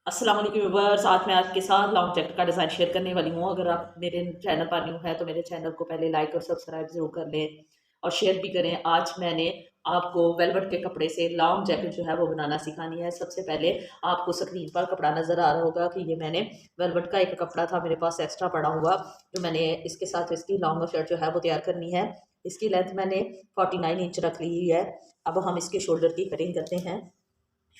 अस्सलाम वालेकुम व्यूअर्स, आज मैं आपके साथ लॉन्ग जैकेट का डिज़ाइन शेयर करने वाली हूँ। अगर आप मेरे चैनल पर न्यू है तो मेरे चैनल को पहले लाइक और सब्सक्राइब ज़रूर कर लें और शेयर भी करें। आज मैंने आपको वेलवेट के कपड़े से लॉन्ग जैकेट जो है वो बनाना सिखानी है। सबसे पहले आपको स्क्रीन पर कपड़ा नज़र आ रहा होगा कि ये मैंने वेलवेट का एक कपड़ा था मेरे पास एक्स्ट्रा पड़ा हुआ, जो मैंने इसके साथ इसकी लॉन्ग शर्ट जो है वो तैयार करनी है। इसकी लेंथ मैंने 49 इंच रख ली है। अब हम इसके शोल्डर की कटिंग करते हैं।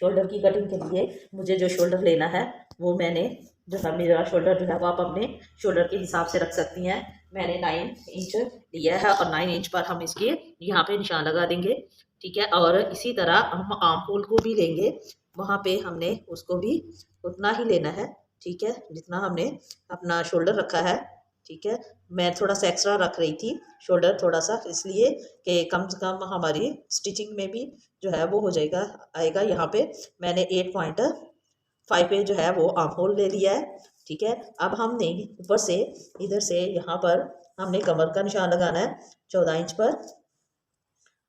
शोल्डर की कटिंग के लिए मुझे जो शोल्डर लेना है वो मैंने जो है मेरा शोल्डर जो है वो आप अपने शोल्डर के हिसाब से रख सकती हैं। मैंने 9 इंच लिया है और 9 इंच पर हम इसके यहाँ पे निशान लगा देंगे। ठीक है, और इसी तरह हम आर्म होल को भी लेंगे, वहाँ पे हमने उसको भी उतना ही लेना है। ठीक है, जितना हमने अपना शोल्डर रखा है। ठीक है, मैं थोड़ा सा एक्स्ट्रा रख रही थी शोल्डर, थोड़ा सा इसलिए कि कम से कम हमारी स्टिचिंग में भी जो है वो हो जाएगा आएगा। यहाँ पे मैंने 8.5 पे जो है वो आर्म होल ले लिया है। ठीक है, अब हमने ऊपर से इधर से यहाँ पर हमने कमर का निशान लगाना है 14 इंच पर।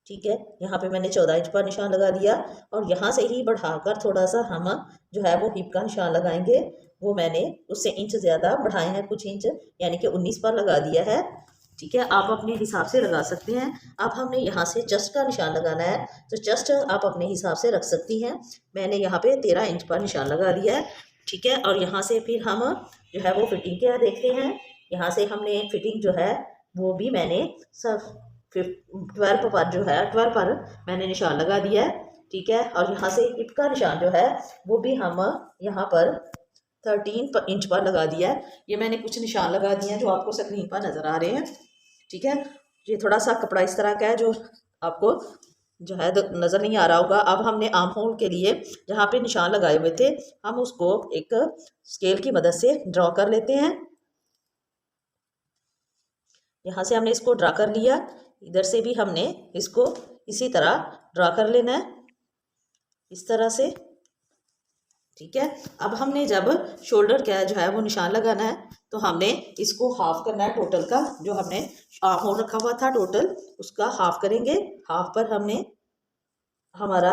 ठीक है, यहाँ पे मैंने 14 इंच पर निशान लगा दिया और यहाँ से ही बढ़ाकर थोड़ा सा हम जो है वो हिप का निशान लगाएंगे। वो मैंने उससे इंच ज़्यादा बढ़ाए हैं, कुछ इंच, यानी कि 19 पर लगा दिया है। ठीक है, आप अपने हिसाब से लगा सकते हैं। अब हमने यहाँ से चेस्ट का निशान लगाना है, तो चेस्ट आप अपने हिसाब से रख सकती हैं। मैंने यहाँ पे 13 इंच पर निशान लगा दिया है। ठीक है, और यहाँ से फिर हम जो है वो फिटिंग क्या देखते हैं। यहाँ से हमने फिटिंग जो है वो भी मैंने सब 12 पर जो है 12 पर मैंने निशान लगा दिया है। ठीक है, और यहाँ से हिप का निशान जो है वो भी हम यहाँ पर 13 इंच पर लगा दिया है। ये मैंने कुछ निशान लगा दिए हैं जो आपको स्क्रीन पर नज़र आ रहे हैं। ठीक है, ये थोड़ा सा कपड़ा इस तरह का है जो आपको जो है नज़र नहीं आ रहा होगा। अब हमने आर्म होल के लिए जहाँ पे निशान लगाए हुए थे हम उसको एक स्केल की मदद से ड्रॉ कर लेते हैं। यहाँ से हमने इसको ड्रा कर लिया, इधर से भी हमने इसको इसी तरह ड्रा कर लेना है, इस तरह से। ठीक है, अब हमने जब शोल्डर का जो है वो निशान लगाना है तो हमने इसको हाफ करना है। टोटल का जो हमने होल रखा हुआ था टोटल उसका हाफ करेंगे। हाफ पर हमने हमारा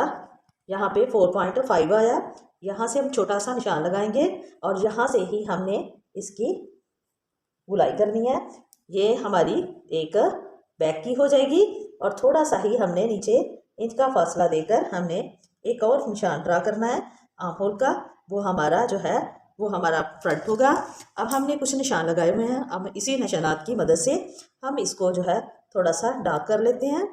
यहाँ पे 4.5 आया। यहाँ से हम छोटा सा निशान लगाएंगे और यहाँ से ही हमने इसकी गुलाई करनी है। ये हमारी एक बैक की हो जाएगी और थोड़ा सा ही हमने नीचे इंच का फासला देकर हमने एक और निशान ड्रा करना है आर्म होल का। वो हमारा जो है वो हमारा फ्रंट होगा। अब हमने कुछ निशान लगाए हुए हैं, अब इसी निशानात की मदद से हम इसको जो है थोड़ा सा डार्क कर लेते हैं।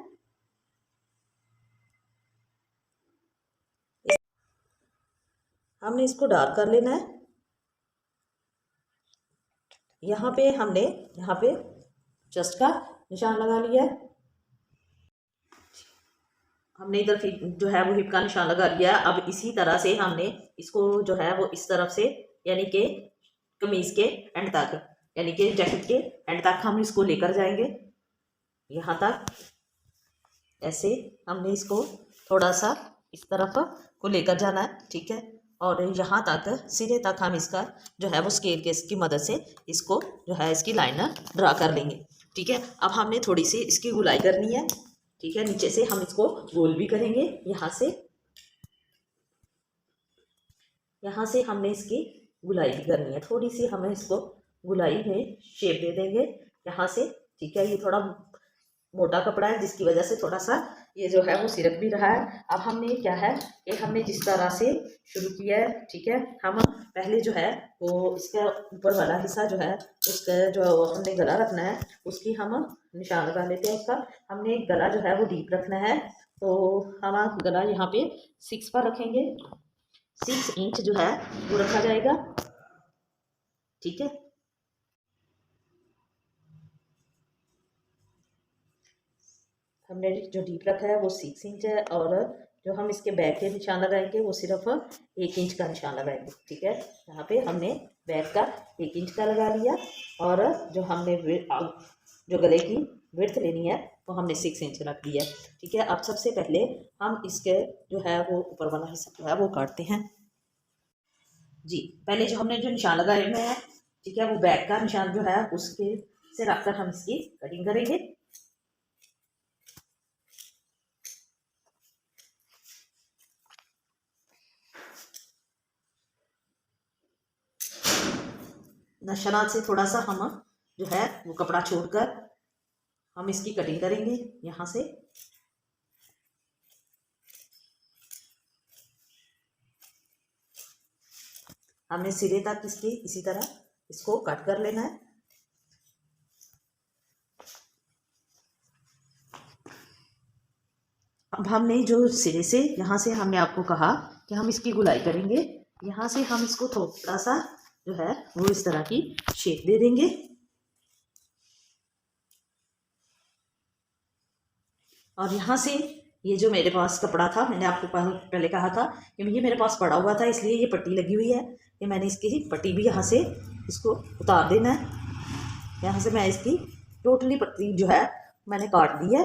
हमने इसको डार्क कर लेना है। यहाँ पे हमने यहाँ पे चेस्ट का निशान लगा लिया है। हमने इधर जो है वो हिप का निशान लगा लिया। अब इसी तरह से हमने इसको जो है वो इस तरफ से, यानी कि कमीज के एंड तक, यानी कि जैकेट के एंड तक हम इसको लेकर जाएंगे। यहाँ तक ऐसे हमने इसको थोड़ा सा इस तरफ को लेकर जाना है। ठीक है, और यहाँ तक सिरे तक हम इसका जो है वो स्केल के इसकी मदद से इसको जो है इसकी लाइन ड्रा कर लेंगे। ठीक है, अब हमने थोड़ी सी इसकी गुलाई करनी है। ठीक है, नीचे से हम इसको गोल भी करेंगे। यहाँ से हमने इसकी गुलाई भी करनी है, थोड़ी सी हमें इसको गुलाई में शेप दे देंगे यहाँ से। ठीक है, ये थोड़ा मोटा कपड़ा है जिसकी वजह से थोड़ा सा ये जो है वो सिरक भी रहा है। अब हमने क्या है कि हमने जिस तरह से शुरू किया है, ठीक है, हम पहले जो है वो इसका ऊपर वाला हिस्सा जो है उसका जो हमने गला रखना है उसकी हम निशान लगा लेते हैं। उसका हमने गला जो है वो डीप रखना है, तो हम गला यहाँ पे 6 पर रखेंगे। 6 इंच जो है वो रखा जाएगा। ठीक है, हमने जो डीप रखा है वो 6 इंच है और जो हम इसके बैक के निशान लगाएंगे वो सिर्फ 1 इंच का निशान लगाएंगे। ठीक है, यहाँ पे हमने बैक का 1 इंच का लगा लिया और जो हमने जो गले की विड्थ लेनी है वो हमने 6 इंच रख दिया। ठीक है, अब सबसे पहले हम इसके जो है वो ऊपर वाला हिस्सा जो है वो काटते हैं। जी, पहले जो हमने जो निशान लगाए हुए हैं, ठीक है, वो बैक का निशान जो है उसके से रखकर हम इसकी कटिंग करेंगे। नशनात से थोड़ा सा हम जो है वो कपड़ा छोड़कर हम इसकी कटिंग करेंगे यहाँ से। हमने सिरे तक इसके इसी तरह इसको कट कर लेना है। अब हमने जो सिरे से यहाँ से हमने आपको कहा कि हम इसकी गुलाई करेंगे, यहाँ से हम इसको थोड़ा सा जो है वो इस तरह की शेप दे देंगे। और यहाँ से ये जो मेरे पास कपड़ा था, मैंने आपको पहले कहा था कि ये मेरे पास पड़ा हुआ था, इसलिए ये पट्टी लगी हुई है। ये मैंने इसकी पट्टी भी यहाँ से इसको उतार देना है। यहाँ से मैं इसकी टोटली पट्टी जो है मैंने काट दी है।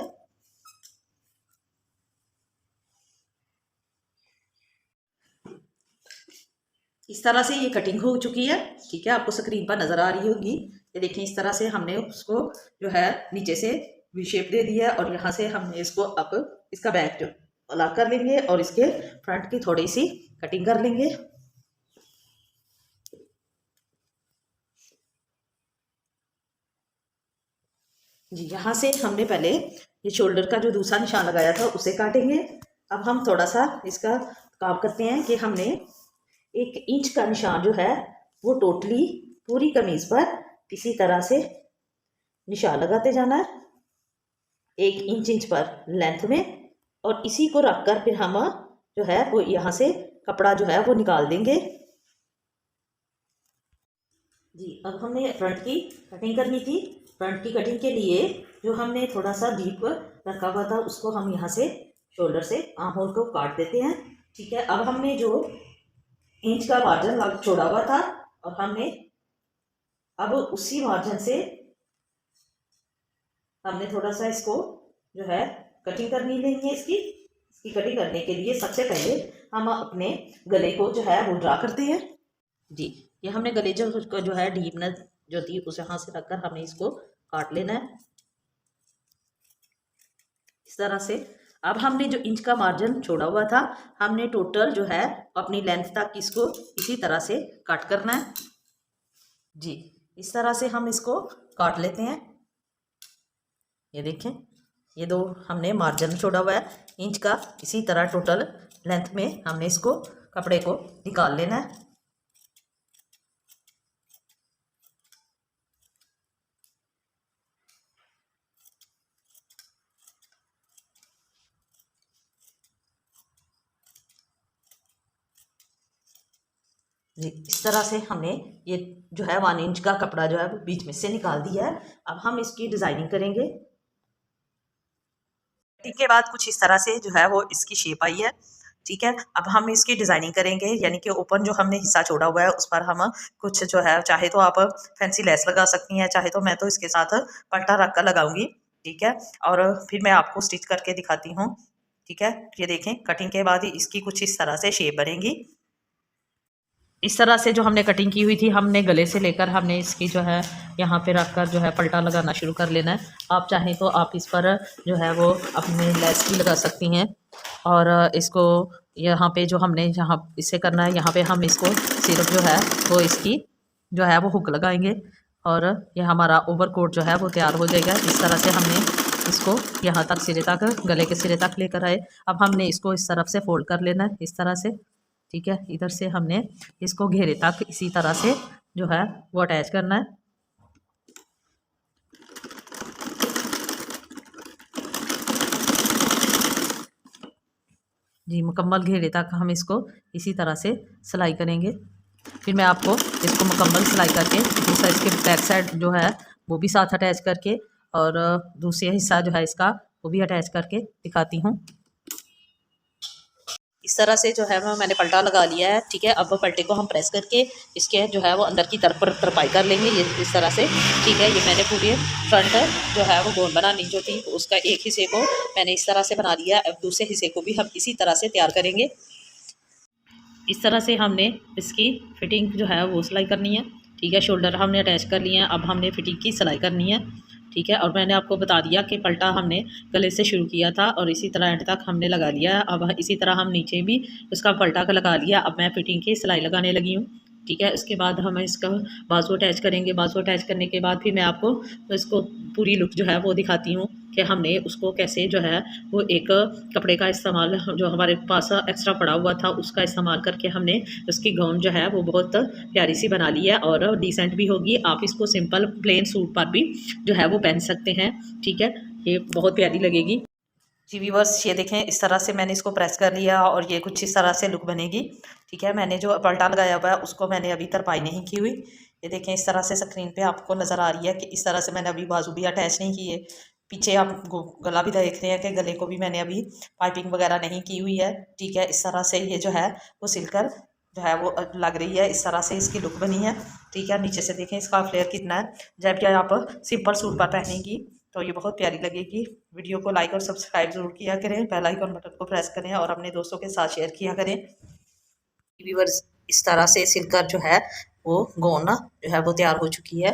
इस तरह से ये कटिंग हो चुकी है, ठीक है, आपको स्क्रीन पर नज़र आ रही होगी। ये देखिए इस तरह से हमने उसको जो है नीचे से वी शेप दे दिया है और यहाँ से हमने इसको अब इसका बैक जो अलग कर लेंगे और इसके फ्रंट की थोड़ी सी कटिंग कर लेंगे। जी यहाँ से हमने पहले ये शोल्डर का जो दूसरा निशान लगाया था उसे काटेंगे। अब हम थोड़ा सा इसका काम करते हैं कि हमने 1 इंच का निशान जो है वो टोटली पूरी कमीज पर इसी तरह से निशान लगाते जाना है 1 इंच पर लेंथ में, और इसी को रखकर फिर हम जो है वो यहाँ से कपड़ा जो है वो निकाल देंगे। जी अब हमने फ्रंट की कटिंग करनी थी। फ्रंट की कटिंग के लिए जो हमने थोड़ा सा डीप रखा हुआ था उसको हम यहाँ से शोल्डर से आर्म होल को काट देते हैं, ठीक है। अब हमने जो इंच का मार्जिन छोड़ा हुआ था और हमने अब उसी मार्जिन से हमने थोड़ा सा इसको जो है कटिंग करनी लेंगे। इसकी कटिंग करने के लिए सबसे पहले हम अपने गले को जो है वो ड्रा करते हैं। जी ये हमने गले जो है डीपनेस जो थी उस यहाँ से रखकर हमें इसको काट लेना है इस तरह से। अब हमने जो इंच का मार्जिन छोड़ा हुआ था हमने टोटल जो है अपनी लेंथ तक इसको इसी तरह से कट करना है। जी इस तरह से हम इसको काट लेते हैं। ये देखें ये दो हमने मार्जिन छोड़ा हुआ है इंच का, इसी तरह टोटल लेंथ में हमने इसको कपड़े को निकाल लेना है। जी इस तरह से हमने ये जो है 1 इंच का कपड़ा जो है वो बीच में से निकाल दिया है। अब हम इसकी डिज़ाइनिंग करेंगे। कटिंग के बाद कुछ इस तरह से जो है वो इसकी शेप आई है, ठीक है। अब हम इसकी डिज़ाइनिंग करेंगे, यानी कि ओपन जो हमने हिस्सा छोड़ा हुआ है उस पर हम कुछ जो है चाहे तो आप फैंसी लेस लगा सकती हैं, चाहे तो मैं तो इसके साथ पट्टा रख कर लगाऊंगी, ठीक है। और फिर मैं आपको स्टिच करके दिखाती हूँ, ठीक है। ये देखें कटिंग के बाद इसकी कुछ इस तरह से शेप बनेगी। इस तरह से जो हमने कटिंग की हुई थी हमने गले से लेकर हमने इसकी जो है यहाँ पे रखकर जो है पलटा लगाना शुरू कर लेना है। आप चाहें तो आप इस पर जो है वो अपने लेस भी लगा सकती हैं। और इसको यहाँ पे जो हमने यहाँ इससे करना है, यहाँ पे हम इसको सिर्फ जो है वो इसकी जो है वो हुक लगाएंगे और ये हमारा ओवरकोट जो है वो तैयार हो जाएगा। इस तरह से हमने इसको यहाँ तक सिरे तक गले के सिरे तक लेकर आए। अब हमने इसको इस तरफ से फोल्ड कर लेना है इस तरह से, ठीक है। इधर से हमने इसको घेरे तक इसी तरह से जो है वो अटैच करना है। जी मुकम्मल घेरे तक हम इसको इसी तरह से सिलाई करेंगे। फिर मैं आपको इसको मुकम्मल सिलाई करके दूसरा इसके बैक साइड जो है वो भी साथ अटैच करके और दूसरा हिस्सा जो है इसका वो भी अटैच करके दिखाती हूँ। इस तरह से जो है मैंने पलटा लगा लिया है, ठीक है। अब पलटे को हम प्रेस करके इसके जो है वो अंदर की तरफ तरपाई कर लेंगे ये इस तरह से, ठीक है। ये मैंने पूरे फ्रंट जो है वो गोल बनानी जो थी उसका एक हिस्से को मैंने इस तरह से बना दिया। अब दूसरे हिस्से को भी हम इसी तरह से तैयार करेंगे। इस तरह से हमने इसकी फिटिंग जो है वो सिलाई करनी है, ठीक है। शोल्डर हमने अटैच कर लिए हैं, अब हमने फिटिंग की सिलाई करनी है, ठीक है। और मैंने आपको बता दिया कि पलटा हमने गले से शुरू किया था और इसी तरह एंड तक हमने लगा लिया है। अब इसी तरह हम नीचे भी उसका पलटा का लगा लिया। अब मैं फिटिंग की सिलाई लगाने लगी हूँ, ठीक है। उसके बाद हम इसका बाजू अटैच करेंगे। बाजू अटैच करने के बाद फिर मैं आपको इसको पूरी लुक जो है वो दिखाती हूँ कि हमने उसको कैसे जो है वो एक कपड़े का इस्तेमाल जो हमारे पास एक्स्ट्रा पड़ा हुआ था उसका इस्तेमाल करके हमने उसकी गाउन जो है वो बहुत प्यारी सी बना ली है और डिसेंट भी होगी। आप इसको सिंपल प्लेन सूट पर भी जो है वो पहन सकते हैं। ठीक है, ये बहुत प्यारी लगेगी। जी व्यूअर्स, ये देखें इस तरह से मैंने इसको प्रेस कर लिया और ये कुछ इस तरह से लुक बनेगी। ठीक है, मैंने जो पलटा लगाया हुआ है उसको मैंने अभी तरपाई नहीं की हुई। ये देखें इस तरह से स्क्रीन पे आपको नज़र आ रही है कि इस तरह से मैंने अभी बाजू भी अटैच नहीं किए। पीछे आप गला भी देख रहे हैं कि गले को भी मैंने अभी पाइपिंग वगैरह नहीं की हुई है। ठीक है, इस तरह से ये जो है वो सिलकर जो है वो लग रही है। इस तरह से इसकी लुक बनी है। ठीक है, नीचे से देखें इसका फ्लेयर कितना है। जबकि आप सिंपल सूट पर पहनेंगी तो ये बहुत प्यारी लगेगी। वीडियो को लाइक और सब्सक्राइब जरूर किया करें, बेल आइकन बटन को प्रेस करें और अपने दोस्तों के साथ शेयर किया करें। व्यूअर्स, इस तरह से सिलकर जो है वो गाउन जो है वो तैयार हो चुकी है।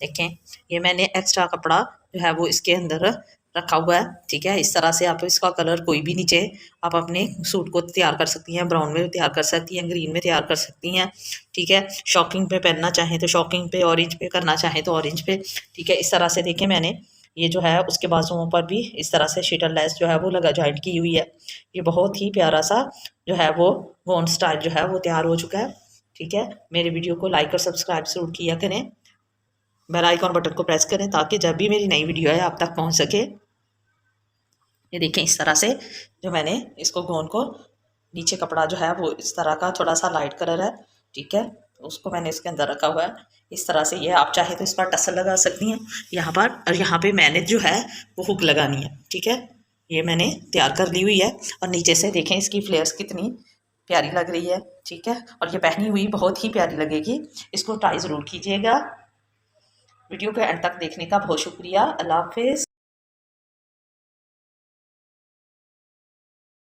देखें, ये मैंने एक्स्ट्रा कपड़ा जो है वो इसके अंदर रखा हुआ है। ठीक है, इस तरह से आप इसका कलर कोई भी नीचे आप अपने सूट को तैयार कर सकती हैं। ब्राउन में तैयार कर सकती हैं, ग्रीन में तैयार कर सकती हैं। ठीक है, शॉकिंग पे पहनना चाहें तो शॉकिंग पे, ऑरेंज पे करना चाहें तो ऑरेंज पे। ठीक है, इस तरह से देखें मैंने ये जो है उसके बाजुओं पर भी इस तरह से शीटल लेस जो है वो लगा जॉइंट की हुई है। ये बहुत ही प्यारा सा जो है वो गोन स्टाइल जो है वो तैयार हो चुका है। ठीक है, मेरे वीडियो को लाइक और सब्सक्राइब जरूर किया करें, बेल आइकॉन बटन को प्रेस करें ताकि जब भी मेरी नई वीडियो है आप तक पहुंच सके। ये देखें इस तरह से जो मैंने इसको गोन को नीचे कपड़ा जो है वो इस तरह का थोड़ा सा लाइट कलर है। ठीक है, उसको मैंने इसके अंदर रखा हुआ है। इस तरह से ये आप चाहे तो इस पर टसल लगा सकती हैं यहाँ पर, और यहाँ पे मैंने जो है वो हुक लगानी है। ठीक है, ये मैंने तैयार कर ली हुई है और नीचे से देखें इसकी फ्लेयर्स कितनी प्यारी लग रही है। ठीक है, और ये पहनी हुई बहुत ही प्यारी लगेगी। इसको ट्राई ज़रूर कीजिएगा। वीडियो के एंड तक देखने का बहुत शुक्रिया। अल्लाह हाफिज़।